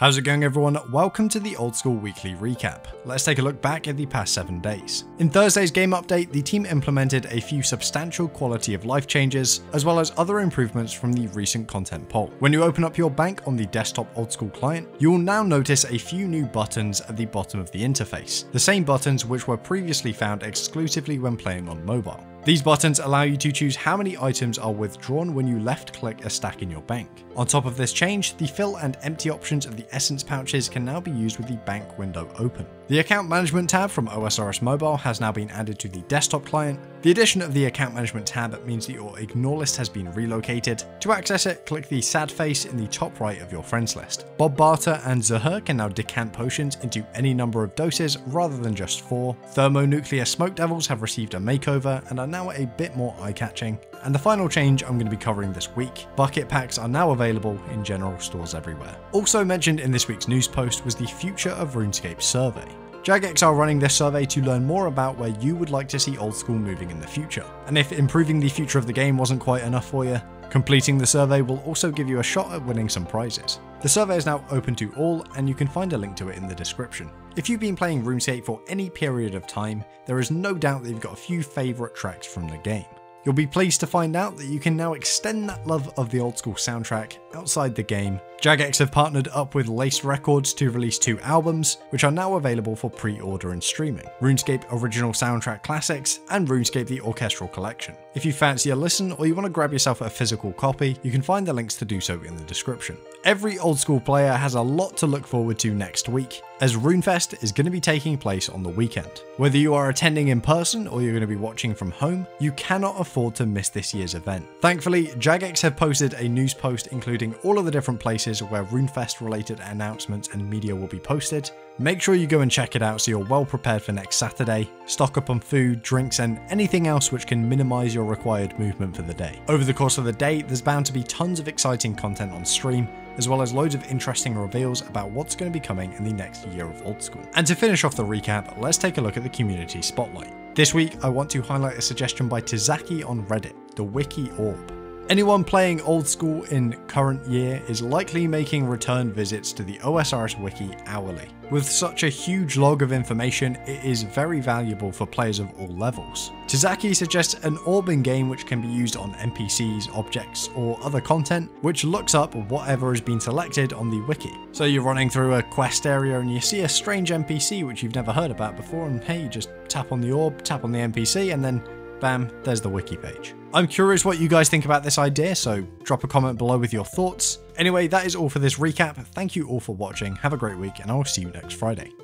How's it going, everyone? Welcome to the Old School Weekly Recap. Let's take a look back at the past 7 days. In Thursday's game update, the team implemented a few substantial quality of life changes, as well as other improvements from the recent content poll. When you open up your bank on the desktop Old School client, you will now notice a few new buttons at the bottom of the interface, the same buttons which were previously found exclusively when playing on mobile. These buttons allow you to choose how many items are withdrawn when you left-click a stack in your bank. On top of this change, the fill and empty options of the essence pouches can now be used with the bank window open. The account management tab from OSRS Mobile has now been added to the desktop client. The addition of the account management tab means that your ignore list has been relocated. To access it, click the sad face in the top right of your friends list. Bob Barter and Zahur can now decant potions into any number of doses rather than just 4. Thermonuclear smoke devils have received a makeover and are now a bit more eye-catching. And the final change I'm going to be covering this week, bucket packs are now available in general stores everywhere. Also mentioned in this week's news post was the Future of RuneScape survey. Jagex are running this survey to learn more about where you would like to see Old School moving in the future. And if improving the future of the game wasn't quite enough for you, completing the survey will also give you a shot at winning some prizes. The survey is now open to all, and you can find a link to it in the description. If you've been playing RuneScape for any period of time, there is no doubt that you've got a few favourite tracks from the game. You'll be pleased to find out that you can now extend that love of the Old School soundtrack outside the game. Jagex have partnered up with Lace Records to release 2 albums, which are now available for pre-order and streaming: RuneScape Original Soundtrack Classics and RuneScape The Orchestral Collection. If you fancy a listen or you want to grab yourself a physical copy, you can find the links to do so in the description. Every Old School player has a lot to look forward to next week, as RuneFest is going to be taking place on the weekend. Whether you are attending in person or you're going to be watching from home, you cannot afford to miss this year's event. Thankfully, Jagex have posted a news post including all of the different places where RuneFest related announcements and media will be posted. Make sure you go and check it out so you're well prepared for next Saturday. Stock up on food, drinks and anything else which can minimize your required movement for the day. Over the course of the day, there's bound to be tons of exciting content on stream, as well as loads of interesting reveals about what's going to be coming in the next year of Old School. And to finish off the recap, let's take a look at the community spotlight. This week, I want to highlight a suggestion by Tizaki on Reddit, the Wiki Orb. Anyone playing Old School in current year is likely making return visits to the OSRS wiki hourly. With such a huge log of information, it is very valuable for players of all levels. Tizaki suggests an orb in game which can be used on NPCs, objects, or other content, which looks up whatever has been selected on the wiki. So you're running through a quest area and you see a strange NPC which you've never heard about before, and hey, you just tap on the orb, tap on the NPC, and then bam, there's the wiki page. I'm curious what you guys think about this idea, so drop a comment below with your thoughts. Anyway, that is all for this recap. Thank you all for watching, have a great week, and I will see you next Friday.